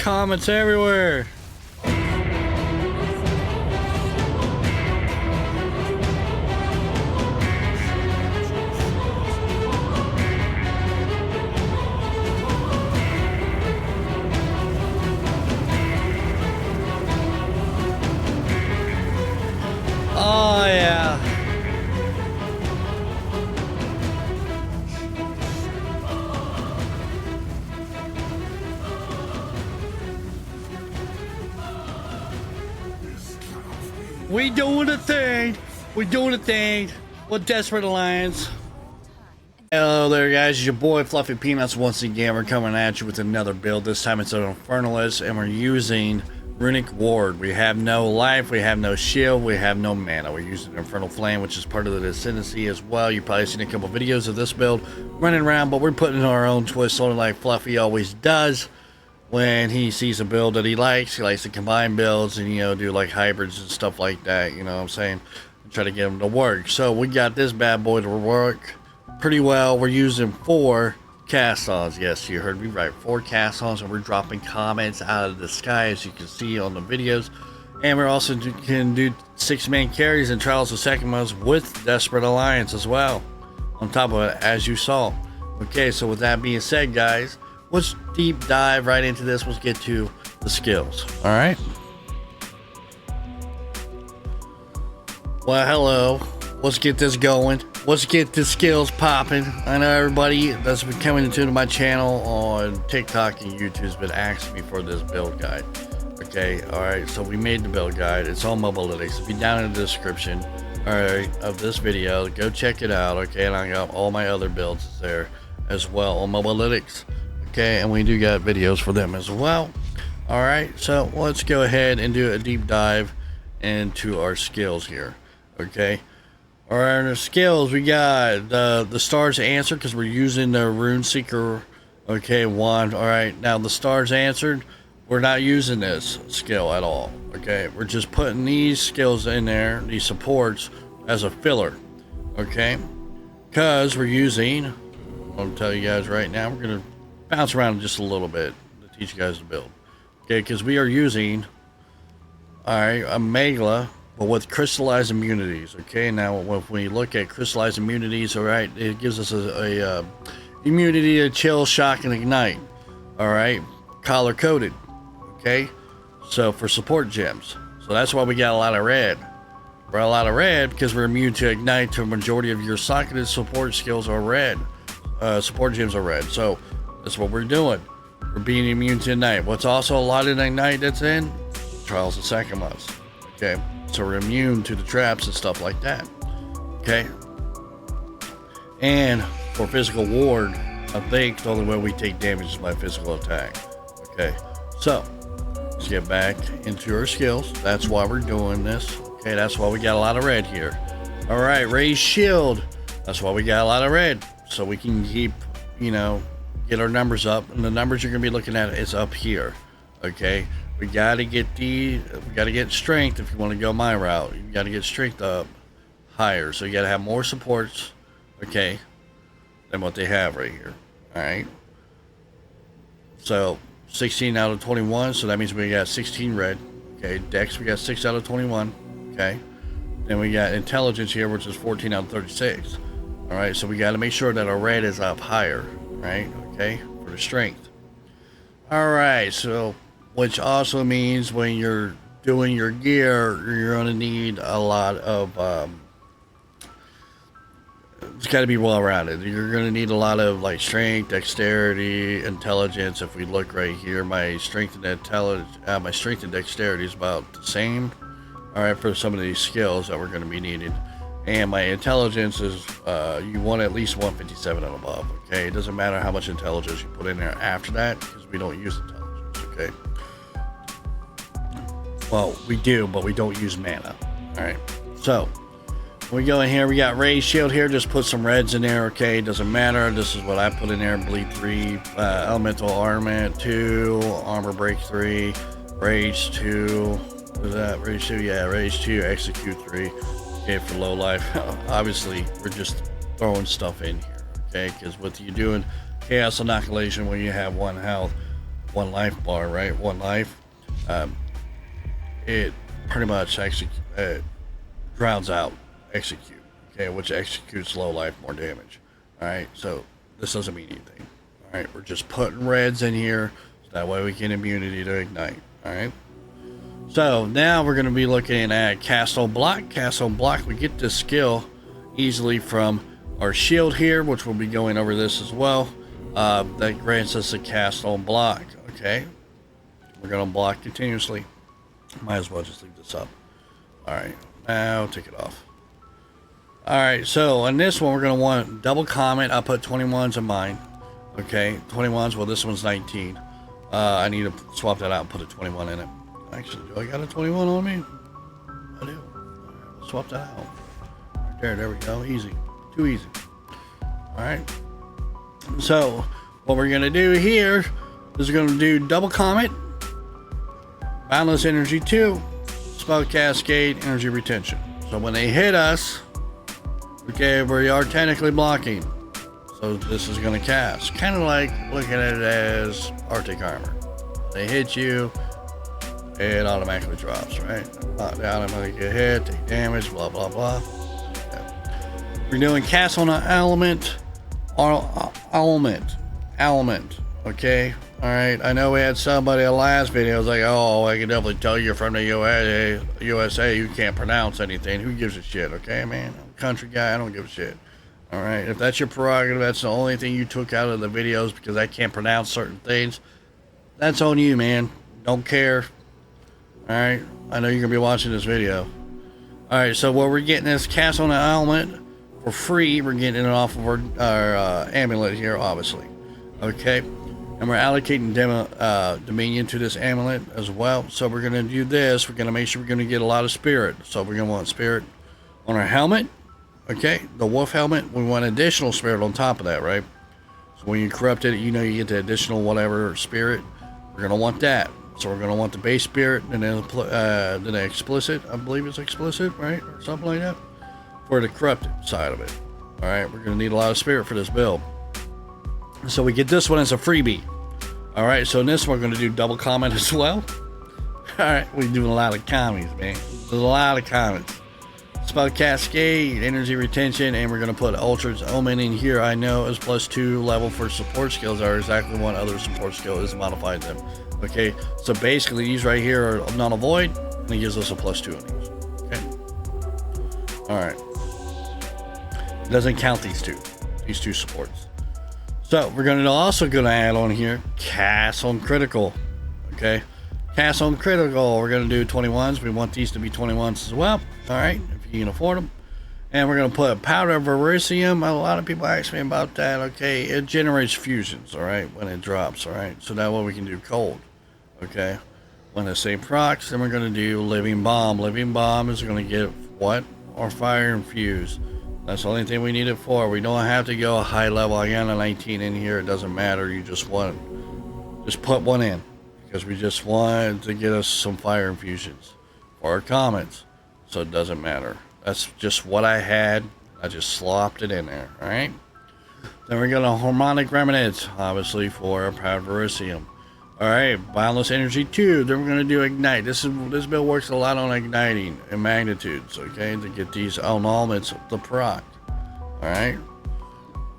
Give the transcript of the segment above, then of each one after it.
comments everywhere. Oh yeah. We doing a thing. We doing a thing. With Desperate Alliance. Hello there, guys. It's your boy Fluffy Peanuts once again. We're coming at you with another build. This time it's an Infernalist, and we're using Runic Ward. We have no life, we have no shield, we have no mana. We're using Infernal Flame, which is part of the Ascendancy as well. You've probably seen a couple videos of this build running around, but we're putting our own twist on it like Fluffy always does. When he sees a build that he likes to combine builds and, you know, do like hybrids and stuff like that, you know what I'm saying? Try to get them to work. So we got this bad boy to work pretty well. We're using 4 cast-ons. Yes, you heard me right, 4 cast-ons, and we're dropping comments out of the sky, as you can see on the videos. And we're also can do 6-man carries and Trials of Second Months with Desperate Alliance as well, on top of it, as you saw. Okay, so with that being said, guys, let's deep dive right into this. Let's get to the skills. All right. Well, hello. Let's get this going. Let's get the skills popping. I know everybody that's been coming into my channel on TikTok and YouTube has been asking me for this build guide. Okay, all right. So we made the build guide. It's on Mobalytics. It'll be down in the description, all right, of this video. Go check it out. Okay, and I got all my other builds there as well on Mobalytics. Okay, and we do got videos for them as well. All right, so let's go ahead and do a deep dive into our skills here. Okay, all right, our skills, we got the Stars Answer, because we're using the Rune Seeker, okay, wand. All right, now the Stars Answered, we're not using this skill at all. Okay, we're just putting these skills in there, these supports, as a filler. Okay, because we're using, I'll tell you guys right now, we're gonna bounce around just a little bit to teach you guys to build. Okay, because we are using, all right, a Megla, but with crystallized immunities. Okay, now if we look at crystallized immunities, all right, it gives us a immunity to chill, shock, and ignite. All right, color coded. Okay, so for support gems, so that's why we got a lot of red. We're a lot of red because we're immune to ignite. To a majority of your socketed support skills are red. Support gems are red. So that's what we're doing. We're being immune to ignite. What's also a lot of ignite that's in Trials of Second Months. Okay, so we're immune to the traps and stuff like that. Okay, and for physical ward, I think the only way we take damage is by physical attack. Okay, so let's get back into our skills. That's why we're doing this. Okay, that's why we got a lot of red here. All right, raise shield. That's why we got a lot of red, so we can keep, you know, get our numbers up, and the numbers you're gonna be looking at is up here. Okay, we gotta get strength. If you want to go my route, you gotta get strength up higher, so you gotta have more supports, okay, than what they have right here. All right, so 16 out of 21, so that means we got 16 red. Okay, dex, we got 6 out of 21. Okay, then we got intelligence here, which is 14 out of 36. All right, so we got to make sure that our red is up higher, right? Okay, for the strength. All right, so which also means when you're doing your gear, you're going to need a lot of it's got to be well rounded. You're going to need a lot of like strength, dexterity, intelligence. If we look right here, my strength and dexterity is about the same. All right, for some of these skills that we're going to be needing. And my intelligence is, you want at least 157 and above, okay? It doesn't matter how much intelligence you put in there after that, because we don't use intelligence, okay? Well, we do, but we don't use mana. All right, so we go in here, we got raised shield here, just put some reds in there, okay? Doesn't matter, this is what I put in there. Bleed 3, elemental armament 2, armor break 3, rage 2, what is that, rage 2? Yeah, rage 2, execute 3. Okay, for low life. Obviously we're just throwing stuff in here, okay? Because what you're doing, chaos inoculation, when you have 1 health, 1 life bar, right? 1 life. It pretty much drowns out execute, okay, which executes low life, more damage. All right, so this doesn't mean anything. All right, we're just putting reds in here so that way we get immunity to ignite. All right, so now we're going to be looking at cast on block. Cast on block, we get this skill easily from our shield here, which we'll be going over this as well. That grants us a cast on block. Okay, we're going to block continuously. Might as well just leave this up. All right, now take it off. All right, so on this one we're going to want double comment. I put 21s in mine. Okay, 21s. Well, this one's 19. I need to swap that out and put a 21 in it. Actually, do I got a 21 on me? I do. All right, let's swap that out. Right there we go. Easy. Too easy. All right. So what we're going to do here is we're going to do double comment, boundless energy 2, spell cascade, energy retention. So when they hit us, okay, we are technically blocking. So this is going to cast. Kind of like looking at it as Arctic armor. They hit you, it automatically drops, right? Knock down, I'm going to get hit, take damage, blah, blah, blah. Okay. We're doing cast on an element, okay? All right, I know we had somebody in the last video was like, oh, I can definitely tell you're from the USA, you can't pronounce anything. Who gives a shit, okay, man? I'm a country guy, I don't give a shit. All right, if that's your prerogative, that's the only thing you took out of the videos because I can't pronounce certain things, that's on you, man. Don't care. All right, I know you're going to be watching this video. All right, so what we're getting is cast on an element for free. We're getting it off of our amulet here, obviously. Okay. And we're allocating Dominion to this amulet as well. So we're going to do this. We're going to make sure we're going to get a lot of spirit. So we're going to want spirit on our helmet. Okay, the wolf helmet. We want additional spirit on top of that, right? So when you corrupt it, you know you get the additional whatever spirit. We're going to want that. So we're going to want the base spirit and then the explicit. I believe it's explicit, right? Or something like that. For the corrupted side of it. All right, we're going to need a lot of spirit for this build. So we get this one as a freebie. All right, so in this one we're going to do double comment as well. All right, we're doing a lot of comments, man. There's a lot of comments. Spell cascade, energy retention, and we're going to put Ultra's Omen in here. I know is +2 level for support skills are exactly one other support skill is modified them. Okay, so basically these right here are null and void, and it gives us a +2 on these. Okay. All right. It doesn't count these two supports. So we're also going to add on here cast on critical. Okay, cast on critical. We're going to do 21s. We want these to be 21s as well. All right, if you can afford them. And we're going to put powder of Verisium. A lot of people ask me about that. Okay, it generates fusions. All right, when it drops. All right, so that way we can do cold. Okay, when the same procs, then we're going to do living bomb. Living bomb is going to get what? Or fire infused. That's the only thing we need it for. We don't have to go a high level. I got a 19 in here. It doesn't matter. You just put one in because we just wanted to get us some fire infusions for our comments. So it doesn't matter. That's just what I had. I just slopped it in there. All right. Then we're gonna harmonic remnants, obviously for Path of Verisium. All right, boundless energy 2. Then we're gonna do ignite. This build works a lot on igniting and magnitudes. Okay, to get these elements the proc. All right.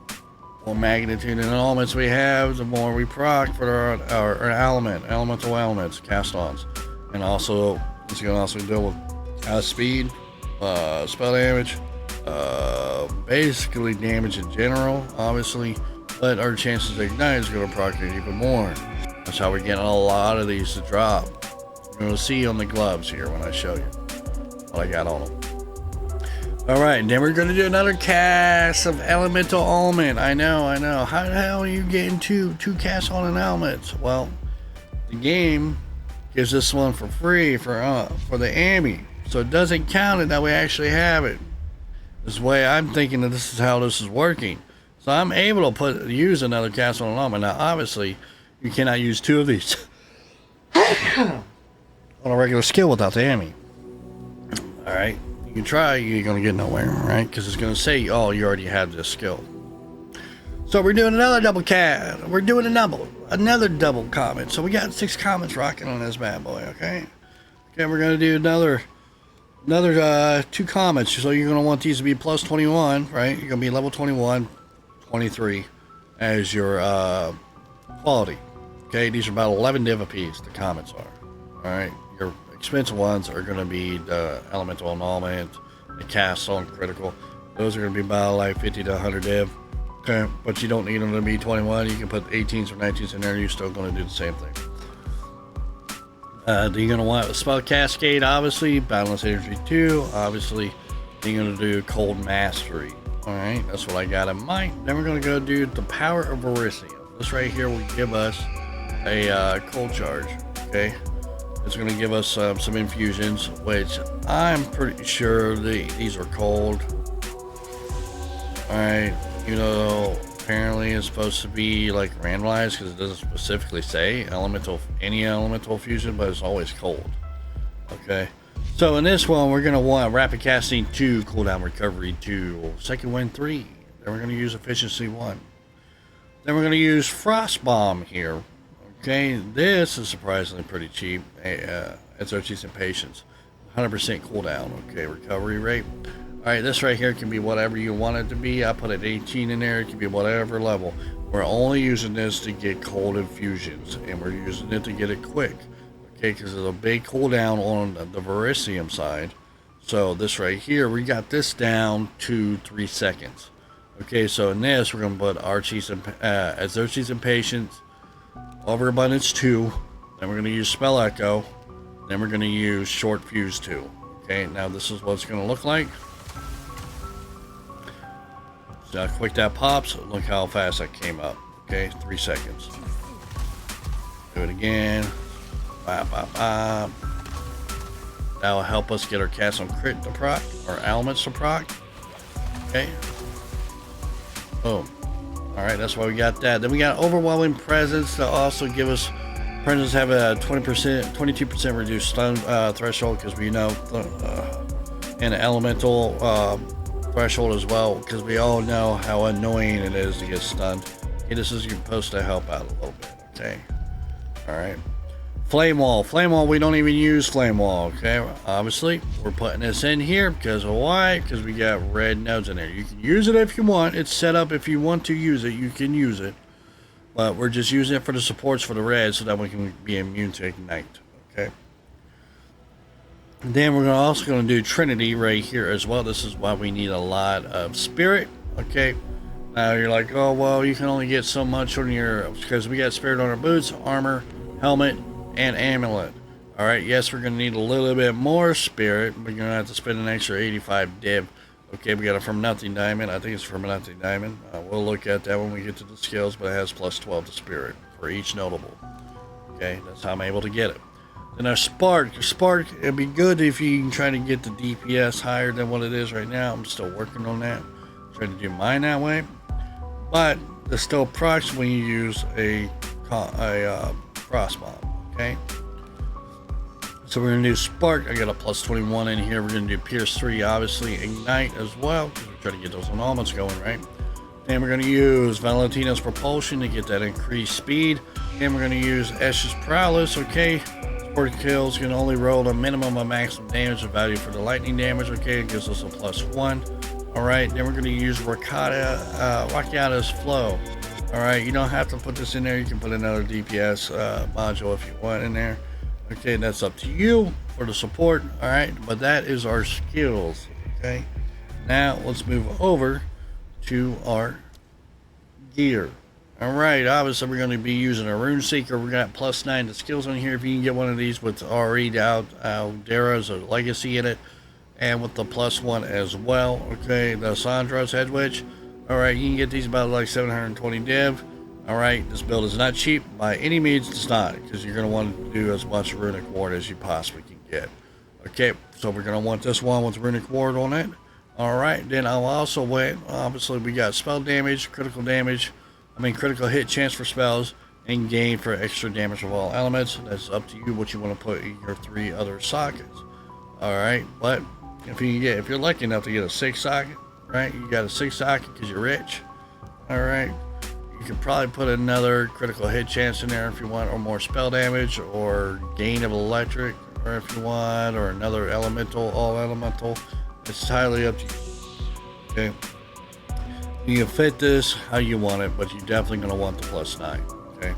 The more magnitude and elements we have, the more we proc for our elemental elements, cast-ons, and also it's gonna also deal with speed, spell damage, basically damage in general, obviously, but our chances to ignite is gonna proc it even more. That's how we're getting a lot of these to drop. You're going to see on the gloves here when I show you what I got on them. Alright, then we're going to do another cast of Elemental Element. I know. How the hell are you getting two casts on an element? Well, the game gives this one for free for the Ami. So it doesn't count it that we actually have it. This is the way I'm thinking that this is how this is working. So I'm able to use another cast on an element. Now, obviously, you cannot use 2 of these on a regular skill without the Ami. Alright, you can try, you're going to get nowhere, right? Because it's going to say, oh, you already have this skill. So we're doing another double cat. We're doing another double comment. So we got 6 comments rocking on this bad boy. Okay. Okay, we're gonna do another 2 comments. So you're gonna want these to be plus 21, right? You're gonna be level 21, 23 as your quality. Okay, these are about 11 div apiece. The comments are. All right. Your expensive ones are gonna be the elemental annulment, the cast on critical. Those are gonna be about like 50 to 100 div. Okay, but you don't need them to be 21. You can put 18s or 19s in there. You're still going to do the same thing. You're going to want a spell cascade, obviously. Boundless energy 2, obviously. You're going to do cold mastery. All right, that's what I got in mind. Then we're going to go do the power of Delirium. This right here will give us a cold charge. Okay, it's going to give us some infusions, which I'm pretty sure these are cold. All right. You know, apparently it's supposed to be like randomized because it doesn't specifically say any elemental fusion, but it's always cold. Okay, so in this one we're gonna want rapid casting 2, cooldown recovery 2, second wind 3. Then we're gonna use efficiency 1. Then we're gonna use frost bomb here. Okay, this is surprisingly pretty cheap. It's our decent patience, 100% cooldown. Okay, recovery rate. Alright, this right here can be whatever you want it to be. I put an 18 in there. It can be whatever level. We're only using this to get cold infusions, and we're using it to get it quick. Okay, because there's a big cooldown on the Delirium side. So this right here, we got this down to 3 seconds. Okay, so in this, we're going to put Archie's Xerxes Impatience, Overabundance 2. Then we're going to use Spell Echo. Then we're going to use Short Fuse 2. Okay, now this is what it's going to look like. So how quick that pops, look how fast that came up. Okay, 3 seconds. Do it again. Bop, bop, bop. That will help us get our cast on crit to proc, or elements to proc. Okay. Boom. Alright, that's why we got that. Then we got overwhelming presence to also give us presence have a 22% reduced stun threshold, because we know and elemental threshold as well, because we all know how annoying it is to get stunned. Okay, this is supposed to help out a little bit. Okay, all right. Flame wall, we don't even use flame wall. Okay, obviously we're putting this in here because of why? Because we got red nodes in there. You can use it if you want. It's set up if you want to use it, you can use it, but we're just using it for the supports for the red so that we can be immune to ignite. Okay. And then we're also going to do Trinity right here as well. This is why we need a lot of spirit. Okay. Now you're like, oh, well, you can only get so much on your, because we got spirit on our boots, armor, helmet, and amulet. All right. Yes, we're going to need a little bit more spirit. We're going to have to spend an extra 85 div. Okay. We got it from Nothing Diamond. I think it's from Nothing Diamond. We'll look at that when we get to the skills, but it has plus 12 to spirit for each notable. Okay. That's how I'm able to get it. And our spark, it'd be good if you can try to get the DPS higher than what it is right now. I'm still working on that. Trying to do mine that way. But it still procs when you use a cross bomb. Okay. So we're gonna do spark. I got a plus 21 in here. We're gonna do pierce 3, obviously ignite as well, because we're trying to get those annulments going, right? And we're gonna use Valentina's propulsion to get that increased speed. And we're gonna use Esh's prowess. Okay. Kills can only roll a minimum of maximum damage of value for the lightning damage. Okay, it gives us a plus 1. All right, then we're going to use Rakata's flow. All right, you don't have to put this in there. You can put another DPS module if you want in there. Okay, that's up to you for the support. All right, but that is our skills. Okay, now let's move over to our gear. Alright, obviously we're going to be using a Rune Seeker. We got plus 9 to skills on here. If you can get one of these with RE Aldera's or Legacy in it, and with the plus 1 as well. Okay, the Sandra's Head Witch. Alright, you can get these about like 720 div. Alright, this build is not cheap by any means. It's not, because you're going to want to do as much Runic Ward as you possibly can get. Okay, so we're going to want this one with Runic Ward on it. Alright, then I'll also wait. Obviously we got spell damage, critical hit chance for spells, and gain for extra damage of all elements. That's up to you what you want to put in your 3 other sockets. Alright, but if you're lucky enough to get a 6 socket, right? You got a 6 socket because you're rich. Alright. you could probably put another critical hit chance in there if you want, or more spell damage, or gain of electric, or if you want, or another elemental, all elemental. It's entirely up to you. Okay, you can fit this how you want it, but you're definitely going to want the +9. Okay,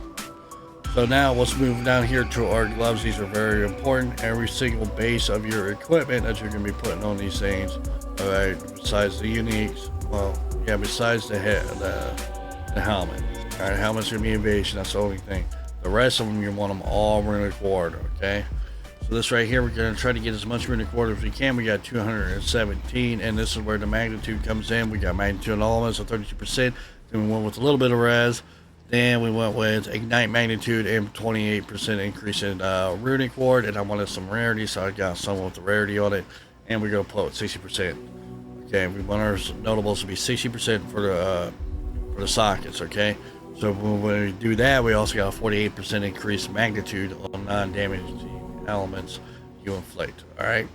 so now let's move down here to our gloves. These are very important. Every single base of your equipment that you're going to be putting on these things, all right, besides the uniques, well, yeah, besides the head, the helmet. All right, helmet's gonna be evasion. That's the only thing. The rest of them, you want them all runic ward. Okay. So this right here, we're gonna try to get as much runic ward as we can. We got 217, and this is where the magnitude comes in. We got magnitude and elements of 32%. Then we went with a little bit of res. Then we went with ignite magnitude and 28% increase in runic ward. And I wanted some rarity, so I got some with the rarity on it. And we're gonna pull it 60%. Okay, we want our notables to be 60% for the sockets. Okay, so when we do that, we also got a 48% increased magnitude on non-damaging elements you inflict. All right.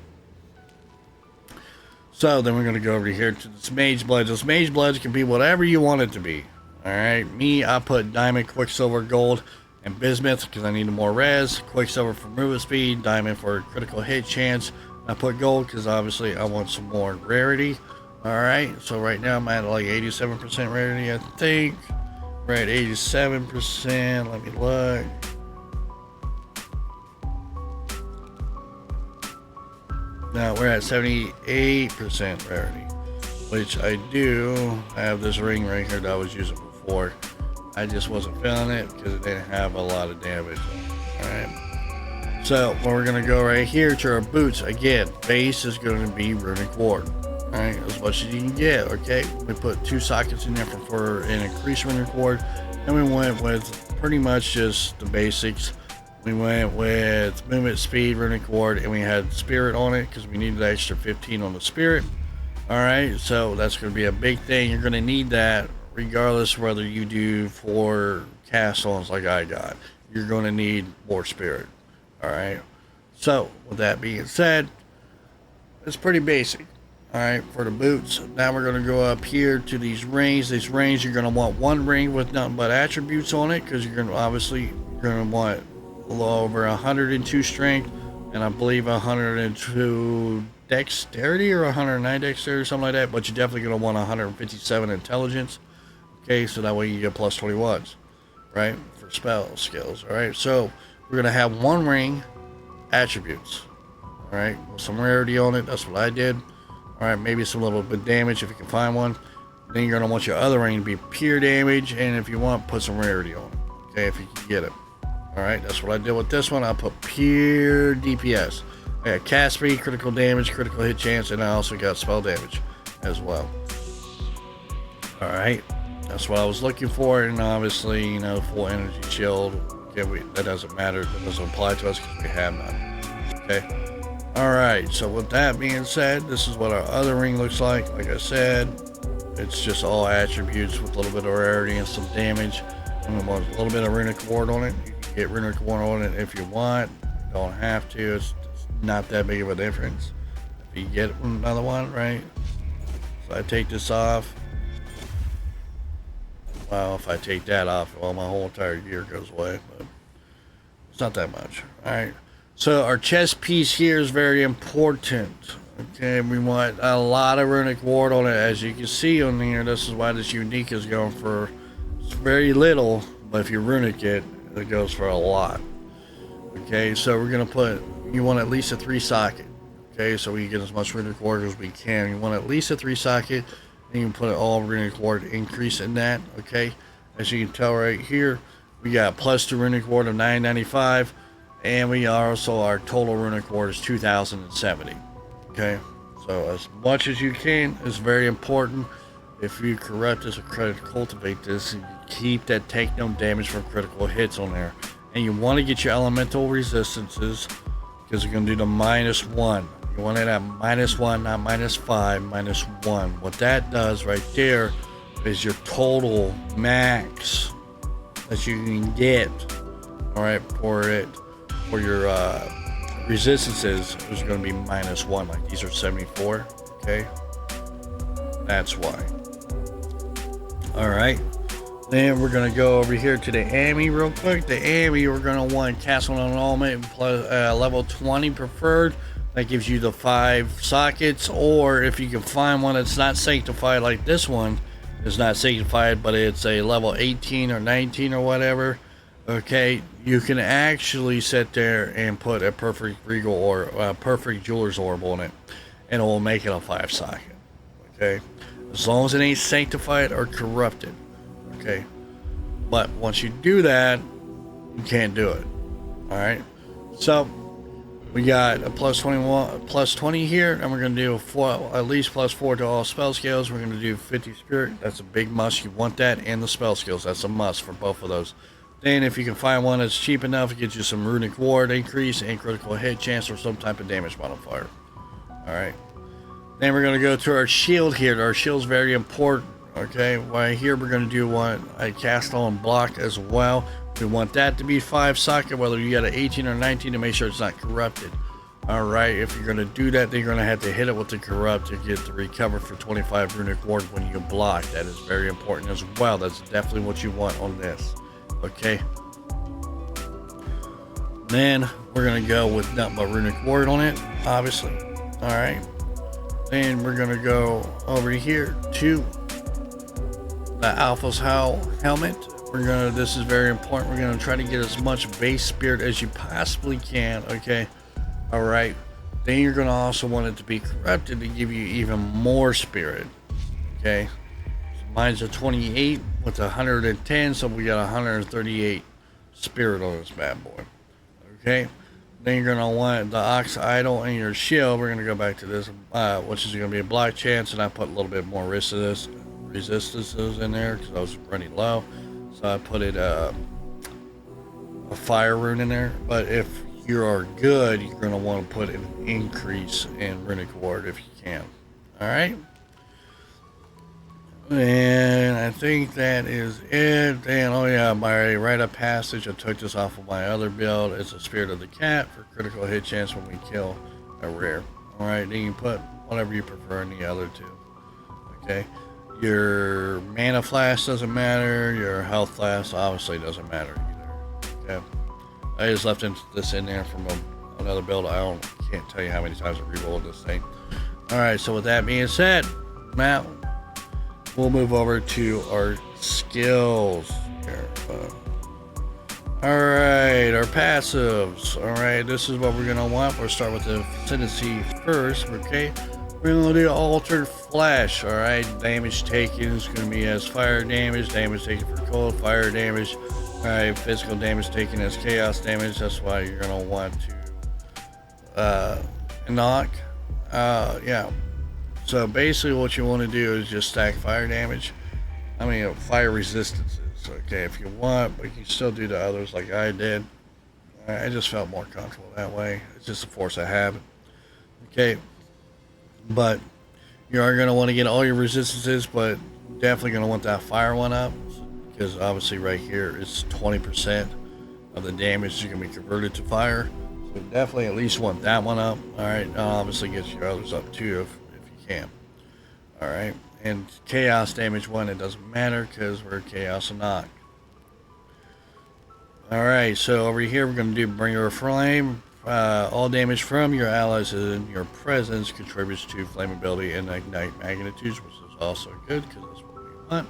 So then we're gonna go over here to this mage blood. This mage blood can be whatever you want it to be. All right. Me, I put diamond, quicksilver, gold, and bismuth because I need more res. Quicksilver for movement speed, diamond for critical hit chance. I put gold because obviously I want some more rarity. Alright, so right now I'm at like 87% rarity, I think. We're at 87%. Let me look. Now we're at 78% rarity, which I do have this ring right here that I was using before. I just wasn't feeling it because it didn't have a lot of damage. Alright. So we're gonna go right here to our boots. Again, base is gonna be runic ward. Alright, as much as you can get. Okay, we put 2 sockets in there for an increased runic ward, and we went with pretty much just the basics. We went with movement speed, runic ward, and we had spirit on it because we needed the extra 15 on the spirit. Alright, so that's gonna be a big thing. You're gonna need that regardless whether you do 4 cast-ons like I got. You're gonna need more spirit. Alright, so with that being said, it's pretty basic. Alright, for the boots, now we're going to go up here to these rings. These rings, you're going to want 1 ring with nothing but attributes on it, because you're going to obviously want a little over 102 strength, and I believe 102 dexterity or 109 dexterity, something like that, but you're definitely going to want 157 intelligence. Okay, so that way you get plus 21s, right, for spell skills. Alright, so we're going to have 1 ring, attributes, alright, with some rarity on it. That's what I did. Alright, maybe some little bit of damage if you can find one. Then you're going to want your other ring to be pure damage, and if you want, put some rarity on it, okay, if you can get it. Alright, that's what I did with this one. I put pure DPS. I got cast speed, critical damage, critical hit chance, and I also got spell damage as well. Alright, that's what I was looking for, and obviously, you know, full energy shield. Okay, that doesn't matter. That doesn't apply to us because we have none. Okay. Alright, so with that being said, this is what our other ring looks like. Like I said, it's just all attributes with a little bit of rarity and some damage. And we want a little bit of runic ward on it. You can get runic ward on it if you want. You don't have to. It's not that big of a difference. If you get another one, right? So I take this off. Well, if I take that off, well, my whole entire gear goes away. But it's not that much. Alright. So our chest piece here is very important. Okay, we want a lot of runic ward on it. As you can see on here, this is why this unique is going for very little, but if you runic it, it goes for a lot. Okay, so we're gonna put, you want at least a 3 socket. Okay, so we get as much runic ward as we can. You want at least a 3 socket, and you can put all runic ward increase in that. Okay, as you can tell right here, we got plus 2 runic ward of 995. And we also, our total runic ward is 2070. Okay, so as much as you can is very important. If you corrupt this or cultivate this, and you keep that take no damage from critical hits on there. And you want to get your elemental resistances, because you're going to do the -1. You want it at -1, not -5, -1. What that does right there is your total max that you can get, all right, for it. For your resistances is going to be -1, like these are 74. Okay, that's why. All right, Then we're going to go over here to the AMI real quick. The AMI, we're going to want Castle Annulment plus level 20 preferred. That gives you the 5 sockets, or if you can find one that's not sanctified like this one, it's not sanctified, but it's a level 18 or 19 or whatever. Okay, you can actually sit there and put a perfect regal or perfect jeweler's orb on it, and it will make it a 5 socket. Okay, as long as it ain't sanctified or corrupted. Okay, but once you do that, you can't do it. All right, so we got a plus 20 here, and we're going to do at least plus 4 to all spell skills. We're going to do 50 spirit. That's a big must. You want that, and the spell skills. That's a must for both of those. Then if you can find one that's cheap enough, it gets you some runic ward increase and critical hit chance or some type of damage modifier. All right. Then we're going to go to our shield here. Our shield's very important. Okay, right here we're going to do one a cast on block as well. We want that to be 5 socket, whether you got an 18 or 19, to make sure it's not corrupted. All right, if you're going to do that, then you're going to have to hit it with the corrupt to get the recover for 25 runic ward when you block. That is very important as well. That's definitely what you want on this. Okay. Then we're going to go with nothing but runic ward on it, obviously. All right. Then we're going to go over here to the Alpha's Howl helmet. This is very important. We're gonna try to get as much base spirit as you possibly can. Okay, all right. Then you're gonna also want it to be corrupted to give you even more spirit. Okay, so mine's a 28 with 110, so we got 138 spirit on this bad boy. Okay, then you're gonna want the Ox Idol and your shield. We're gonna go back to this, which is gonna be a block chance, and I put a little bit more resistances in there because I was running low. So I put it a fire rune in there, but if you are good, you're going to want to put an increase in runic ward if you can. All right, and I think that is it. And oh yeah, my rite of passage, I took this off of my other build. It's a Spirit of the Cat for critical hit chance when we kill a rare. All right, then you put whatever you prefer in the other two. Okay. Your mana flash doesn't matter. Your health flash obviously doesn't matter either. Okay, I just left this in there from another build. Can't tell you how many times I rerolled this thing. All right, so with that being said, Matt, we'll move over to our skills here. All right, our passives. All right, this is what we're gonna want. We'll start with the ascendancy first. Okay. We're going to do altered flash. All right, damage taken is going to be as fire damage taken for cold, fire damage. All right, physical damage taken as chaos damage. That's why you're going to want to knock. Yeah. So basically, what you want to do is just stack fire damage. I mean, fire resistances. Okay, if you want, but you can still do the others like I did. I just felt more comfortable that way. It's just a force of habit. Okay. But you are going to want to get all your resistances, but definitely going to want that fire one up, because obviously right here it's 20% of the damage is going to be converted to fire. So definitely at least want that one up. All right, obviously get your others up too if you can. All right, and chaos damage one, it doesn't matter because we're chaos and knock. All right, so over here we're going to do Bringer of Flame. All damage from your allies in your presence contributes to flammability and ignite magnitudes, which is also good because that's what we want.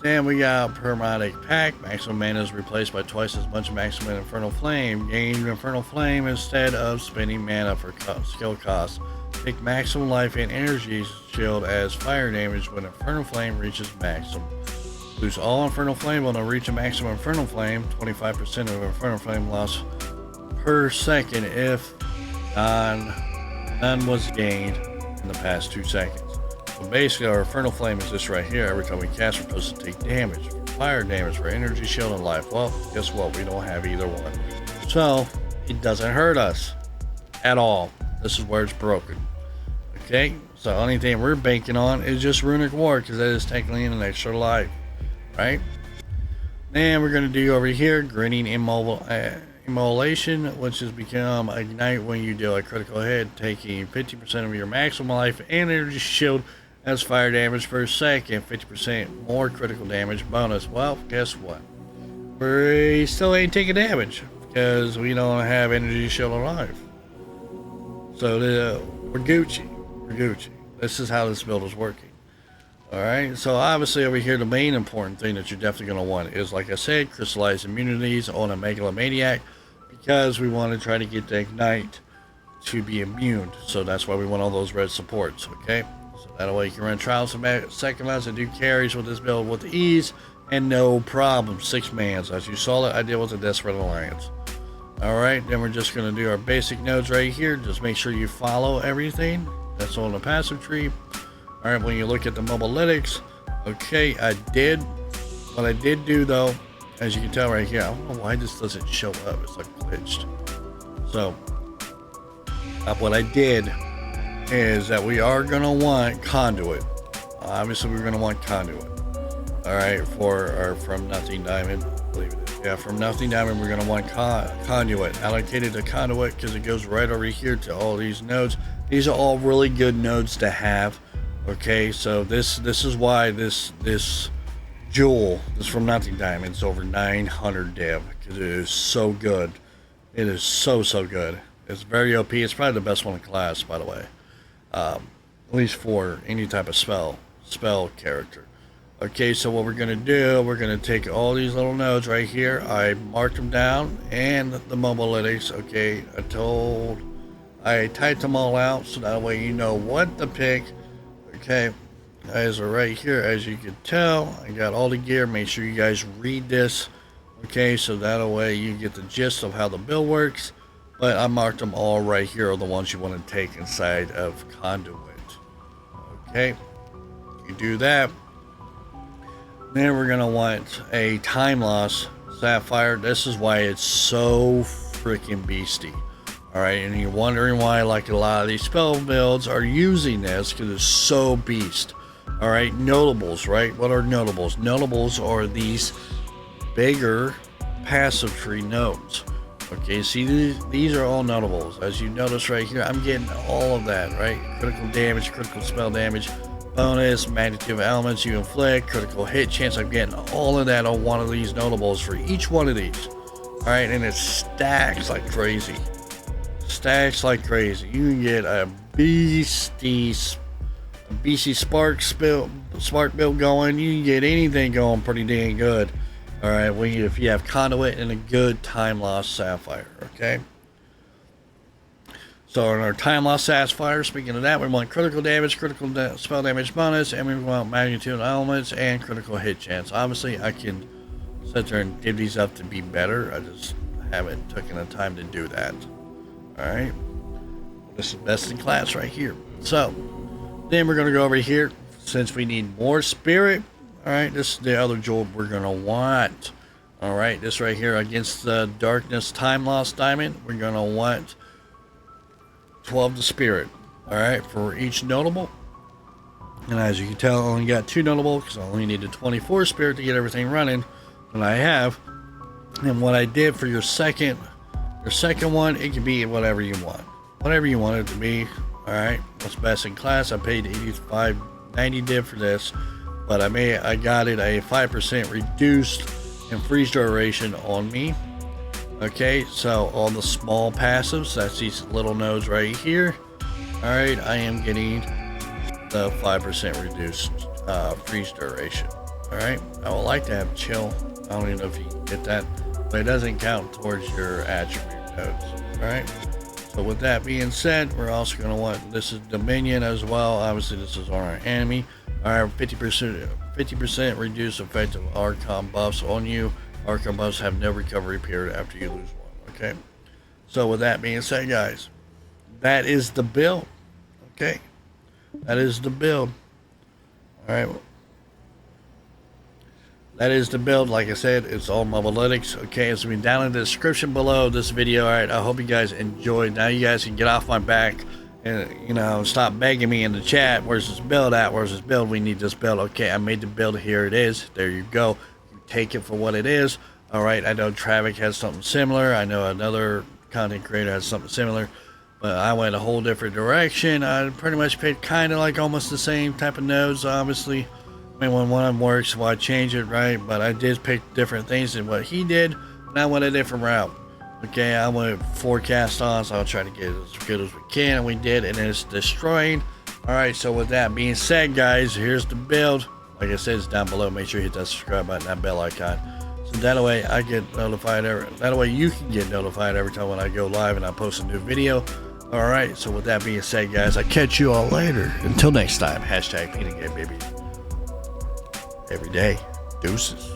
Then we got Permatic Pack. Maximum mana is replaced by twice as much maximum Infernal Flame. Gain Infernal Flame instead of spending mana for skill costs. Take maximum life and energy shield as fire damage when Infernal Flame reaches maximum. Lose all Infernal Flame when it reaches maximum Infernal Flame. 25% of Infernal Flame loss per second if none was gained in the past 2 seconds. So basically our Infernal Flame is this right here. Every time we cast, we're supposed to take damage, fire damage for energy, shield, and life. Well, guess what? We don't have either one. So it doesn't hurt us at all. This is where it's broken. Okay, so the only thing we're banking on is just Runic Ward, because that is technically an extra life, right? Then we're going to do over here Grinning Immolation, which has become Ignite when you deal a critical hit, taking 50% of your maximum life and energy shield That's fire damage per second, 50% more critical damage bonus. Well, guess what? We still ain't taking damage because we don't have energy shield alive. So we're Gucci. We're Gucci. This is how this build is working. Alright, so obviously over here the main important thing that you're definitely going to want is, like I said, crystallized immunities on a Megalomaniac, because we want to try to get the Ignite to be immune. So that's why we want all those red supports, okay? So that way you can run trials and second lines and do carries with this build with ease and no problem. 6 mans. As you saw it, I did with the Desperate Alliance. Alright, then we're just going to do our basic nodes right here. Just make sure you follow everything that's on the passive tree. Alright, when you look at the mobilytics, okay, what I did do though, as you can tell right here, I don't know why this doesn't show up, it's like glitched. So, what I did is that we are going to want conduit. Obviously, we're going to want conduit. Alright, for our From Nothing Diamond, I believe it is. Yeah, From Nothing Diamond, we're going to want conduit. Allocated to conduit because it goes right over here to all these nodes. These are all really good nodes to have. Okay, so this is why this jewel, this From Nothing Diamond, is over 900 div, because it is so good. It is so good. It's very OP. It's probably the best one in class, by the way, at least for any type of spell character. Okay, so what we're gonna do, we're gonna take all these little nodes right here. I marked them down, and the mobilytics. Okay, I typed them all out so that way you know what to pick. Okay, guys are right here. As you can tell, I got all the gear. Make sure you guys read this. Okay, so that way you get the gist of how the build works. But I marked them all right here are the ones you want to take inside of conduit. Okay, you do that. Then we're gonna want a time loss sapphire. This is why it's so freaking beasty. Alright, and you're wondering why like a lot of these spell builds are using this, because it's so beast. Alright, notables, right? What are notables? Notables are these bigger passive tree nodes. Okay, see, these are all notables. As you notice right here, I'm getting all of that, right? Critical damage, critical spell damage, bonus, magnitude of elements you inflict, critical hit chance. I'm getting all of that on one of these notables for each one of these. Alright, and it stacks like crazy. Stacks like crazy. You can get a beastie spark build going. You can get anything going pretty dang good. Alright, if you have conduit and a good time loss sapphire. Okay, so in our time loss sapphire, speaking of that, we want critical damage, critical spell damage bonus, and we want magnitude of elements and critical hit chance. Obviously I can sit there and give these up to be better. I just haven't taken the time to do that. Alright, this is best in class right here. So then we're going to go over here, since we need more spirit. Alright, this is the other jewel we're going to want. Alright, this right here against the darkness time loss diamond, we're going to want 12 the spirit. Alright, for each notable. And as you can tell, I only got 2 notable because I only needed 24 spirit to get everything running. And I have. And what I did for your second one, it can be whatever you want. Whatever you want it to be. Alright, what's best in class? I paid 85.90 div for this, but I got it a 5% reduced in freeze duration on me. Okay, so all the small passives, that's these little nodes right here. Alright, I am getting the 5% reduced freeze duration. Alright, I would like to have chill. I don't even know if you can get that, but it doesn't count towards your attribute nodes. Alright, so with that being said, we're also going to want, this is Dominion as well. Obviously this is on our enemy. Alright, 50% reduced effect of Archon buffs on you. Archon buffs have no recovery period after you lose one. Okay, so with that being said, guys, that is the build. Okay, that is the build. Alright, that is the build. Like I said, it's all mobilytics. Okay, it's been down in the description below this video. Alright, I hope you guys enjoyed. Now you guys can get off my back and stop begging me in the chat. Where's this build at? Where's this build? We need this build. Okay, I made the build. Here it is. There you go. You take it for what it is. Alright, I know Travic has something similar. I know another content creator has something similar. but I went a whole different direction. I pretty much picked kind of like almost the same type of nodes, obviously. I mean, when one works, why change it, right? But I did pick different things than what he did, and I went a different route. Okay, I went forecast on, so I'll try to get as good as we can, and we did, and it's destroying. Alright, so with that being said, guys, here's the build. Like I said, it's down below. Make sure you hit that subscribe button, that bell icon. So that way I get notified that way you can get notified every time when I go live and I post a new video. Alright, so with that being said, guys, I'll catch you all later. Until next time, hashtag Peanut Game, baby. Every day. Deuces.